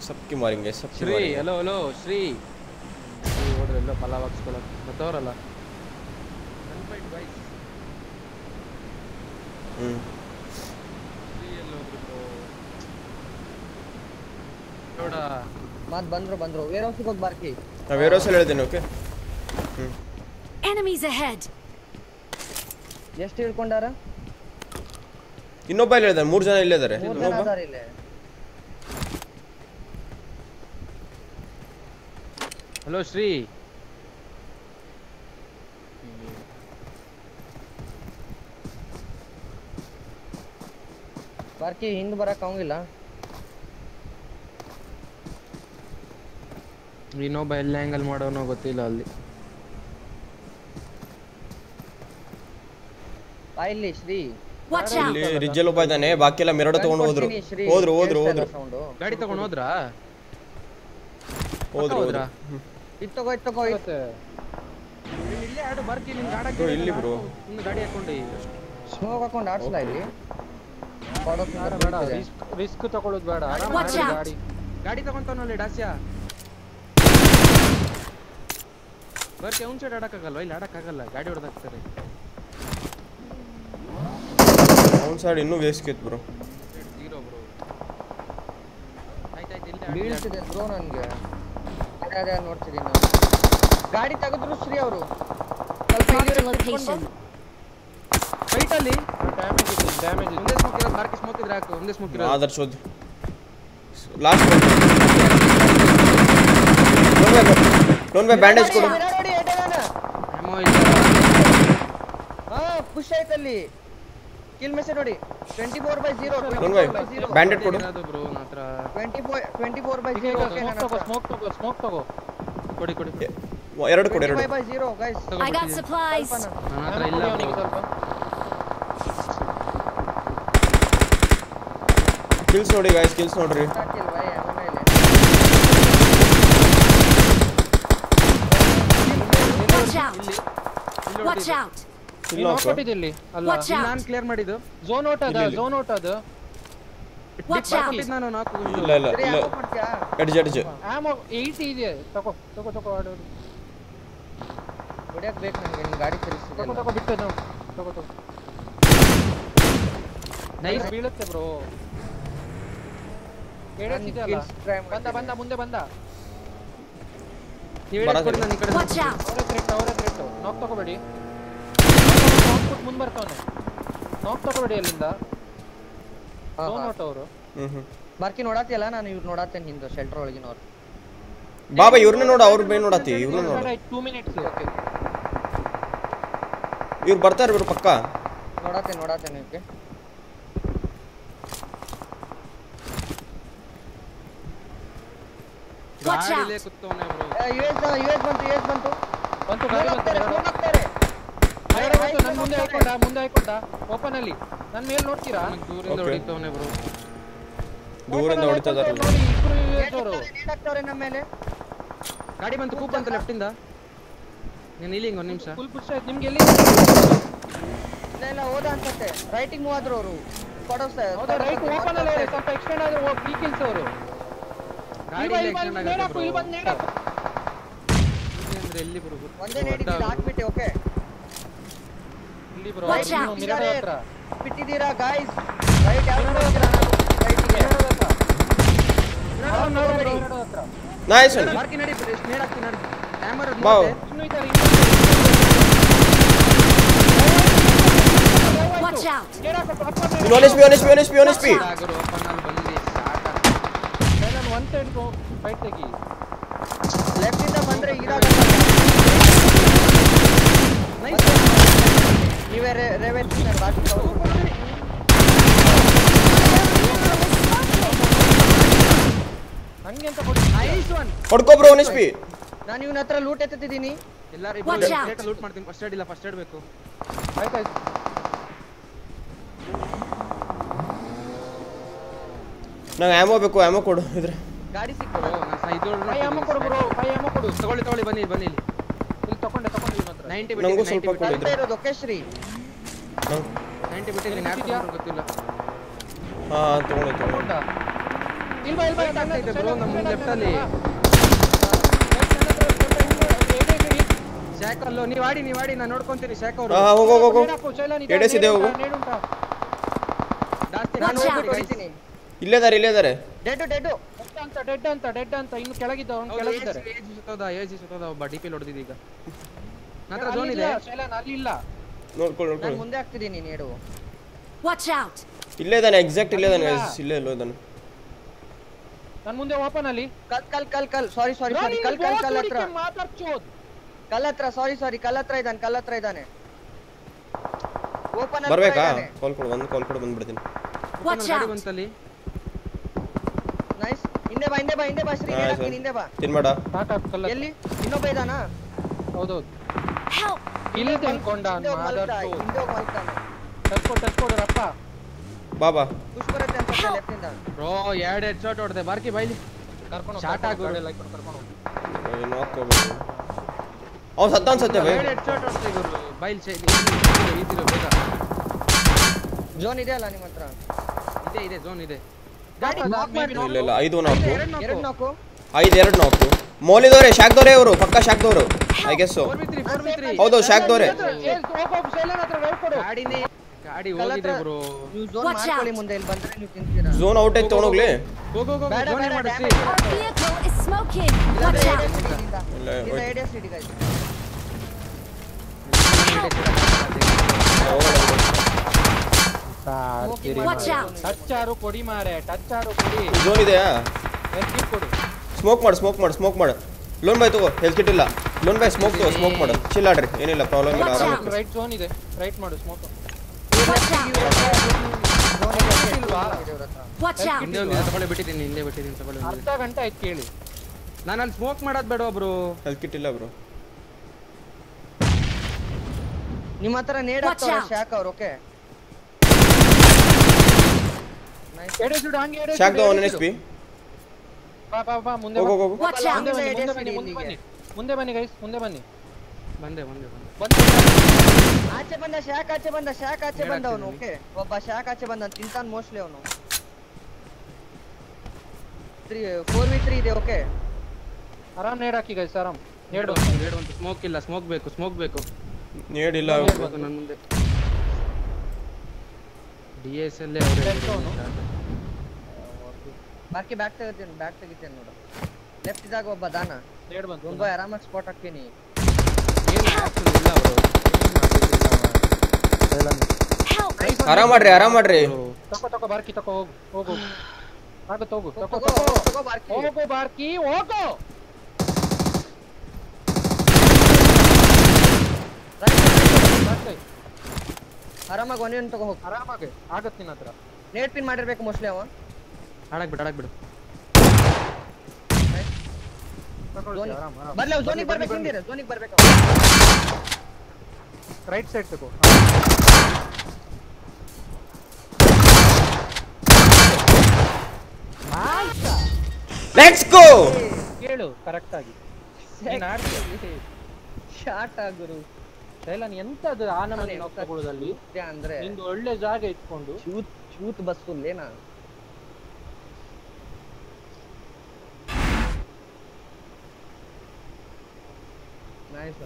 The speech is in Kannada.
सबकी मारेंगे सबकी श्री मारेंगे हेलो हेलो श्री ಹೋದ್ರೆಲ್ಲ ಪಲಾವ್ ಹಾಕ್ಸ್ಕೊಳ್ಳೋಕೆ ಮತ್ತವರಲ್ಲ ಗನ್ಫೈಟ್ ಗೈಸ್ श्री ಎಲ್ಲೋದ್ರು ನೋಡ ಮತ್ ಬಂದ್ರು ವೇರ್ ಹೌಸ್ ಗೆ ಹೋಗಿ ಬಾರ್ಕಿ ವೇರ್ ಹೌಸ್ ಅಲ್ಲಿ ಹೇಳ್ತೀನಿ ಓಕೆ enemies ahead ಎಷ್ಟು ಹಿಡ್ಕೊಂಡಾರ ಇನ್ನೊಬ್ಬ ಇಲ್ಲಿದ್ದಾರೆ 3 ಜನ ಇಲ್ಲೇ ಇದ್ದಾರೆ ಇನ್ನೊಬ್ಬ ಇಲ್ಲೇ ಹಲೋ ಶ್ರೀ ಬಾರ್ಕಿ ಹಿಂದೆ ಬರಕ್ಕೆ ಆಗಂಗಿಲ್ಲ ಇನ್ನೊಬ್ಬ ಎಲ್ಲ ಆಂಗಲ್ ಮಾಡೋನೋ ಗೊತ್ತಿಲ್ಲ ಅಲ್ಲಿ ಇಲ್ಲಿ ಶ್ರೀ watch out ಇಲ್ಲಿ ರಿಜ್ಜಲ್ ಒಬ್ಬ ಇದ್ದಾನೆ ಬಾಕಿ ಎಲ್ಲ ಮೆರಡ ತಗೊಂಡು ಹೋದ್ರು ಗಾಡಿ ತಗೊಂಡು ಹೋದ್ರಾ ಇತ್ತಗೋ ಇಲ್ಲೇ ಆಡು ಬರ್ಕಿ ನಿನ್ ಗಾಡಿ ಬ್ರೋ ಇಲ್ಲಿ ಬ್ರೋ ಇನ್ನು ಗಾಡಿ ಹಾಕೊಂಡು ಸ್ಮೋಕ್ ಹಾಕೊಂಡು ಆಡ್ಸಲ್ಲ ಇಲ್ಲಿ ಬೇಡ ರಿಸ್ಕ್ ತಗೊಳ್ಳೋದು ಬೇಡ ಆರಾಮಾಗಿ ಗಾಡಿ ತಗೊಂತಾನಲ್ಲಿ ಡಾಸ್ಯಾ ಬರ್ಕಿ ಅವ್ನ ಸೈಡ್ ಆಡಕ್ಕಾಗಲ್ವಾ ಇಲ್ಲಿ ಆಡಕ್ಕಾಗಲ್ಲ ಗಾಡಿ ಹೊಡೆದಾಕ್ತಾರೆ ಅವ್ನ ಸೈಡ್ ಇನ್ನೂ ವೇಸ್ಟ್ ಕಿತ್ ಬ್ರೋ 0 ಬ್ರೋ ಆಯ್ತು ಇಲ್ಲಿ ಬೀಳ್ತಿದೆ ಬ್ರೋ ನನಗೆ ಅದೇ ನೋಡ್ತಿದ್ದೀನಿ ನಾನು ಗಾಡಿ ತೆಗೆದ್ರು ಶ್ರೀ ಅವರು marked a location ಫೈಟ್ ಅಲ್ಲಿ ಡ್ಯಾಮೇಜ್ ಮುಂದೆ ಸ್ಮೋಕ್ ಇರೋದು ಬಾರ್ಕಿ ಸ್ಮೋಕ್ ಇದ್ರೆ ಹಾಕು ಮುಂದೆ ಸ್ಮೋಕ್ ಇರೋದು ಆದರ್ ಶೋಧ ಲಾಸ್ಟ್ ಡೋನ್ ಬೈ ಬ್ಯಾಂಡೇಜ್ ಕೊಡು ನೋಡಿ ಎಡಗಾನ ಅಮೋ ಇಲ್ಲ ಪುಷ್ ಆಯ್ತಲ್ಲಿ ಕಿಲ್ ಮೆಸೇಜ್ ನೋಡಿ 24/0 ಡೋನ್ ಬೈ ಬ್ಯಾಂಡೇಜ್ ಕೊಡು ಅದು ಬ್ರೋ ನತ್ರ 24/0 ಸ್ಮೋಕ್ ತಗೋ ಕೊಡಿ ಎರಡು ಕೊಡಿ 25/0 ಗೈಸ್ I got supplies ನನ್ನತ್ರ ಇಲ್ಲ ಸ್ವಲ್ಪ ಕಿಲ್ಸ್ ನೋಡಿ ಗೈಸ್ ಕಿಲ್ಸ್ ನೋಡ್ರಿ watch out ಇಲ್ಲ ಕೊಟ್ಟಿದ್ದಿಲ್ಲಿ ಅಲ್ಲ ನಾನು ಕ್ಲಿಯರ್ ಮಾಡಿದ್ದು ಝೋನ್ ಔಟ್ ಅದು watch out ನಾನು ನಾಕು ಇಲ್ಲ ಎಡ್ಜ್ ಆಮೋ 80 ಇದೆ ತಗೋ ಆಡು ಹೊಡ್ಯಕ್ ಬೇಕು ನನಗೆ ನಿನ್ನ ಗಾಡಿ ತಿರುಗಿಸಿದೆ ತಗೋ ಬಿಟ್ಟು ತಗೋ ನೈಸ್ ಬೀಳುತ್ತೆ ಬ್ರೋ ಕೇಳಿಸಿದಲ್ಲ ಬಂದ ಮುಂದೆ ಬಂದ ನೀವು ಕೊಡಿ ನಾನು ಈ ಕಡೆ watch out ಅವರ ಥ್ರೆಟ್ ನಾಕ್ ತಗೋಬೇಡಿ ಔಟ್ಪುಟ್ ಮುಂದೆ ಬರ್ತಾವನೆ ನಾಕ್ ತಗೋಬೇಡಿ ಅಲ್ಲಿಂದ ಝೋನ್ ಔಟ್ ಅವರು ಬಾರ್ಕಿ ನೋಡಾತಿಯಲ್ಲ ನಾನು ಇವ್ರು ನೋಡಾತೇನೆ ಹಿಂದೆ ಶೆಲ್ಟರ್ ಒಳಗಿನವ್ರು ಬಾಬಾ ಇವ್ರನ್ನ ನೋಡ ಅವ್ರ ಬೇ ನೋಡಾತಿ ಇವ್ರನ್ನ ನೋಡ 2 ಮಿನಿಟ್ಸ್ ಓಕೆ ಇವ್ರು ಬರ್ತಾರೆ ಇವ್ರು ಪಕ್ಕ ನೋಡಾತೇನೆ ಇದಕ್ಕೆ ಗಾಡಿಲೇ ಕುತ್ತವನೆ ಬ್ರೋ ಯುಎಸ್ ಬಂತು ಗಾಡಿ ಹೋಗ್ತಾರೆ ನನ್ನ ಮುಂದೆ ಹಾಕೊಂಡ ಓಪನ್ ಅಲ್ಲಿ ನನ್ನ ಮೇಲೆ ನೋಡ್ತೀರಾ ದೂರದಿಂದ ಹೊಡಿತವನೆ ಬ್ರೋ ದೂರದಿಂದ ಹೊಡಿತಾ ಇದಾರೆ ನೋಡಿ ಇಬ್ರು ಯುಎಸ್ ಅವರು ನೀಡಾಕ್ತವ್ರೆ ನಮ್ಮ ಮೇಲೆ ಗಾಡಿ ಬಂತು ಕೂಪ್ ಅಂತ ಲೆಫ್ಟ್ ಇಂದ ನಾನು ಇಲ್ಲಿ ಒಂದು ನಿಮಿಷ ಫುಲ್ ಪುಷ್ ಆಯ್ತು ನಿಮಗೆ ಎಲ್ಲಿ ಇಲ್ಲ ಹೋದ ಅನ್ಸುತ್ತೆ ರೈಟಿಂಗ್ ಮೂವ್ ಆದ್ರು ಅವರು ಹೌದಾ ರೈಟ್ ಓಪನ್ ಅಲ್ಲಿ ಸ್ವಲ್ಪ ಎಕ್ಸ್ಟೆಂಡ್ ಆದ್ರೆ ಫ್ರೀ ಕಿಲ್ಸ್ ಅವರು ಗಾಡಿ ಎಕ್ಸ್ಟೆಂಡ್ ಆಗುತ್ತೆ ಇಲ್ಲಿ ಬಂದು ನೇಡ ಅಂದ್ರೆ ಎಲ್ಲಿ ಬ್ರೋ ಒಂದೇ ನೇಡಿ ಹಾಕ್ಬಿಟ್ಟೆ ಓಕೆ ಇಲ್ಲಿ ಬ್ರೋ ಮಿರರ್ ಹತ್ರ ಬಿಟ್ಟಿದ್ದೀರಾ ಗಾಯ್ಸ್ ರೈಟ್ ಯಾರು ರೈಟ್ ಗೆ ನೈಸ್ ಮಾರ್ಕಿ ನಡಿ ನೇಡ್ ಹಾಕ್ತೀನಿ ನಡಿ ಹ್ಯಾಮರ್ ಬಾವ್ ಇನ್ನೂ ಇದ್ದಾರೆ watch out on HP ಆಗರು ಓಪನ್ ಅಲ್ಲಿ ಬಂದಿ ಸ್ಟಾರ್ಟ್ ನಾನು ಒನ್ ಸೈಡ್ ಫೈಟ್ ತೆಗಿ ಲೆಫ್ಟ್ ಇಂದ ಬಂದ್ರೆ ಇರಾಗಲ್ಲ ನೈಸ್ ನೀವೇ ರೆವೆಲ್ ಸರ್ ಬಾಕಿ ಹಂಗೆ ಅಂತ ಕೊಡಿ ನೈಸ್ ಒನ್ ಹೊಡ್ಕೋ ಬ್ರೋ on HP ನಾನು ಇವನ ಹತ್ರ ಲೂಟ್ ಎತ್ತಿದ್ದೀನಿ ಎಲ್ಲರೂ ಲೇಟ್ ಲೂಟ್ ಮಾಡ್ತೀನಿ ಫಸ್ಟ್ ಏಡ್ ಇಲ್ಲ ಫಸ್ಟ್ ಏಡ್ ಬೇಕು ಆಯ್ತು ನಂಗೆ ಆಮೋ ಬೇಕು ಆಮೋ ಕೊಡು ಇದ್ರೆ ಗಾಡಿ ಸಿಕ್ತು ನಾನು ಇದು ಆಮೋ ಕೊಡು ಬ್ರೋ ಆಮೋ ಕೊಡು ತಗೊಳ್ಳಿ ಬನ್ನಿ ಇಲ್ಲಿ ತಗೊಂಡೆ ಇವನ ಹತ್ರ 90 ಬಿಟ್ಟು ನಂಗೂ ಸ್ವಲ್ಪ ಕೊಡು ಇದ್ರೆ ಇರೋದು ಓಕೆಶ್ರೀ 90 ಬಿಟ್ಟು ಯಾರು ಗೊತ್ತಿಲ್ಲ ಹಾ ತಗೊಂಡೆ ಇಲ್ವಾ Fight ಆಗ್ತೈತೆ bro ನಮ್ಮ ಲೆಫ್ಟ್ ಅಲ್ಲಿ. ಶಾಕಲ್ಲು ನೀವ್ ಆಡಿ ನಾನು ನೋಡ್ಕೊಂತೀನಿ ಶಾಕ್ ಅವರು. ಹೋಗು ಹೋಗು ಎಡೆಸಿದೆ ಹೋಗು. ಜಾಸ್ತಿ ನಾನು ಹೋಗ್ಬಿಟ್ಟು ಹೊಡಿತೀನಿ. ಇಲ್ಲೇ ಇದ್ದಾರೆ ಡೆಡ್ ಅಂತ ಇನ್ನು ಕೆಳಗಿದ್ದ ಅವ್ನು ಕೆಳಗಿದ್ದಾರೆ. ಏಜಿ ಸುತ್ತೋದ ಒಬ್ಬ ಡಿಪಿ ಹೊಡೆದಿದ್ದ ಈಗ. ನಂತರ ಝೋನ್ ಇದೆ. ಶೈಲಾನ್ ಅಲ್ಲಿ ಇಲ್ಲ. ನೋಡ್ಕೊಳ್ಳಿ ನಾನು ಮುಂದೆ ಹಾಕ್ತಿದ್ದೀನಿ ನೇಡು. Watch out. ಇಲ್ಲೇ ಇದ್ದಾನೆ ಎಕ್ಸಾಕ್ಟ್ ಇಲ್ಲೇ ಇದ್ದಾನೆ guys. ಇಲ್ಲೇ ಇದ್ದಾನೆ ನಾನು ಮುಂದೆ ಓಪನ್ ಅಲ್ಲಿ. ಕಲ್ ಸಾರಿ ಕಲ್ ಹತ್ರ. ಮಾತಾಡ್ಚೋದ್ ಕಲ್ ಹತ್ರ ಸಾರಿ ಕಲ್ ಹತ್ರ ಇದ್ದಾನೆ. ಓಪನ್ ಅಲ್ಲಿ ಬರ್ಬೇಕಾ ಕಾಲ್ ಕೊಡು ಬಂದ್ಬಿಡ್ತೀನಿ. Watch ಗಾಡಿ out. ಬಂತಲ್ಲಿ. ನೈಸ್ ಹಿಂದೆ ಬಾ ಶ್ರೀ ಹಿಂದೆ ಬಾ. ತಿನ್ಬೇಡ ಸಾಕಾಗ್ತಲ್ಲ. ಎಲ್ಲಿ ಇನ್ನೊಬ್ಬ ಇದಾನಾ? ಹೌದು Help. ಇಲ್ಲಿ ತೆನ್ಕೊಂಡ ಹಿಂದೆ ಹೋಗಿ ಮಲ್ತಾನೆ. ಟಚ್ ಕೊಡರಪ್ಪ. ಬಾ ಪುಷ್ ಬರುತ್ತೆ ಅಂತ ಲೆಫ್ಟ್ ಇಂದ. ಬ್ರೋ 2 ಹೆಡ್ ಶಾಟ್ ಹೊಡೆದೆ ಬಾರ್ಕಿ ಬೈಲಿ ಕರ್ಕೊಂಡು ಶಾಟ್ ಆಗು ಕರ್ಕೊಂಡು ಹೋಗಿ. ನಾಕ್ ಹೋಗ್ಬಿಡು ಅವ್ನು ಸತ್ತ ಅನ್ಸುತ್ತೆ ಬೈ. 2 ಹೆಡ್ ಶಾಟ್ ಹೊಡೆದೆ ಗುರು ಬೈಲ್ ಈದಿರೋ ಬೇಗ. ಝೋನ್ ಇದೆ ಅಲ್ಲ ನಿಮ್ಮ ಹತ್ರ? ಇದೆ ಝೋನ್ ಇದೆ. ಗಾಡಿ ನಾಕ್ ಮಾಡಿ. ಇಲ್ಲ 5 ನಾಕು 2 ನಾಕು 2 ನಾಕು ಮೌಲಿದವರೇ ಶಾಕ್ದವರೇ ಅವರು ಪಕ್ಕ ಶಾಕ್ದವರು ಐ ಗೆಸ್ 4v3 ಹೌದು ಶಾಕ್ದವರೇ. ಹೋಗು ಶೈಲಾನ್ ಹತ್ರ ವೇಟ್ ಕೊಡು. ಗಾಡಿ ಹೋಗಿದೆ ಬ್ರೋ. ನೀವು ಝೋನ್ Watch out. ಮಾಡ್ಕೊಳ್ಳಿ ಮುಂದೆ ಇಲ್ಲಿ ಬಂದ್ರೆ ನೀವು ತಿಂತೀರಾ. ಝೋನ್ ಔಟ್ ಐತೆ ತಗೊಂಡೋಗ್ಲಿ. ಹೋಗು ಝೋನ್ ಮಾಡಿಸಿ. Our vehicle is smoking. Watch out. ಇಲ್ಲ ಇಲ್ಲ ಏಡಿಎಸ್ ಸಿಡಿ ಗೈಸ್. Watch out. ಟಚ್ ಆರು ಕೊಡಿ ಮಾರೆ ಟಚ್ ಆರು ಕೊಡಿ. ಝೋನ್ ಇದೆಯಾ? ಹೆಲ್ತ್ ಕಿಟ್ ಕೊಡು. ಸ್ಮೋಕ್ ಮಾಡು ಲೋನ್ ಬೈ ತಗೋ ಹೆಲ್ತ್ ಕಿಟ್ ಇಲ್ಲ. ಲೋನ್ ಬೈ ಸ್ಮೋಕ್ ಮಾಡು ಚಿಲ್ ಆಡ್ರಿ ಏನಿಲ್ಲ ಪ್ರಾಬ್ಲಮ್ ಇಲ್ಲ Watch ಆರಾಮ. out. ರೈಟ್ ಝೋನ್ ಇದೆ ರೈಟ್ ಮಾಡು smoke. Watch out. Watch out. ಹಿಂದೆ ತಗೊಳ್ಳಿ ಬಿಟ್ಟಿದ್ದೀನಿ ತಗೊಳ್ಳಿ. ಅರ್ಧ ಗಂಟೆ ಆಯ್ತು ಕೇಳಿ. ನಾನು ಅಲ್ಲಿ ಸ್ಮೋಕ್ ಮಾಡೋದು ಬೇಡ ಬ್ರೋ. ಹೆಲ್ತ್ ಕಿಟ್ ಇಲ್ಲ ಬ್ರೋ. ನಿಮ್ಮ ಹತ್ರ ನೇಡ್ Watch ಹಾಕ್ತಾರೆ out. ಶಾಕ್ ಅವ್ರು ಓಕೆ. ಎಡೆ ಸುಡು ಹಂಗೆ ಎಡೆ ಶಾಕ್ ದ 1 HP ಬಾ ಮುಂದೆ ಹೋಗು ಬಾ. ಹೋಗು. Watch out. ಮುಂದೆ ಬನ್ನಿ ಗೈಸ್ ಮುಂದೆ ಬನ್ನಿ. ಬಂದೆ ಆಚೆ ಬಂದ ಶಾಕ್ ಆಚೆ ಬಂದ ಅವನು ಓಕೆ. ಒಬ್ಬ ಶಾಕ್ ಆಚೆ ಬಂದ ತಿಂತಾನ್ ಮೋಸ್ಟ್ಲಿ ಅವನು. 4v3 ಇದೆ ಓಕೆ. ಆರಾಮ್ ನೇಡ್ ಹಾಕಿ ಗೈಸ್ ಆರಾಮ್. ನೇಡ್ ಒಂದು ಸ್ಮೋಕ್ ಇಲ್ಲ ಸ್ಮೋಕ್ ಬೇಕು. ನೇಡ್ ಇಲ್ಲ ನನ್ನ ಮುಂದೆ DSL ಬಾಕಿ ಬ್ಯಾಕ್ ತೆಗಿತೇನೆ ನೋಡು. ಲೆಫ್ಟ್ ಇದಾಗ ಒಬ್ಬ ದಾನ ನೇಡ್ ಬಂತು. ತುಂಬ ಆರಾಮಾಗಿ ಸ್ಪಾಟ್ ಹಾಕ್ತೀನಿ. Help. ಆರಾಮ್ ಮಾಡ್ರಿ ತಕೋ ಬಾರ್ಕಿ ತಕೋ ಹೋಗು ಆಗತ್ತೆ ಹೋಗು ತಗೋ ಬಾರ್ಕಿ. ಹೋಗು ಬಾರ್ಕಿ ಹೋಗು. ಆರಾಮಾಗಿ ಒಂದೇನು ತಗೋ ಹೋಗು. ಆರಾಮಾಗಿ ಆಗತ್ತೆ ನಿನ್ನ ಹತ್ರ. ನೇಟ್ ಪಿನ್ ಮಾಡಿರ್ಬೇಕು ಮೋಸ್ಟ್ಲಿ ಅವ. ಆಡಕ್ ಬಿಡು ತಗೊಳ್ಳಿ ಆರಾಮ್ ಬರ್ಲಿ ಅವ್ ಝೋನಿಗೆ ಬರ್ಬೇಕು. ಹಿಂದಿರ ಝೋನಿಗೆ ಬರ್ಬೇಕು. ರೈಟ್ ಸೈಡ್ ತಗೋ. Let's go. ಕೇಳು ಕರೆಕ್ಟ್ ಆಗಿ ನೀನು ಆಡ್ತೀಯ. ಶಾಟ್ ಗುರು. ಶೈಲಾನ್ ಎಂತದು ಆ ನಮನೆ ತಗೊಳ್ಳೋದಲ್ಲಿ ಅಂದ್ರೆ ನಿಂದು ಒಳ್ಳೆ ಜಾಗ ಇಟ್ಕೊಂಡು ಶೂಟ್ ಬಸ್ಸು ಲೇನಾ. ನೈಸ್.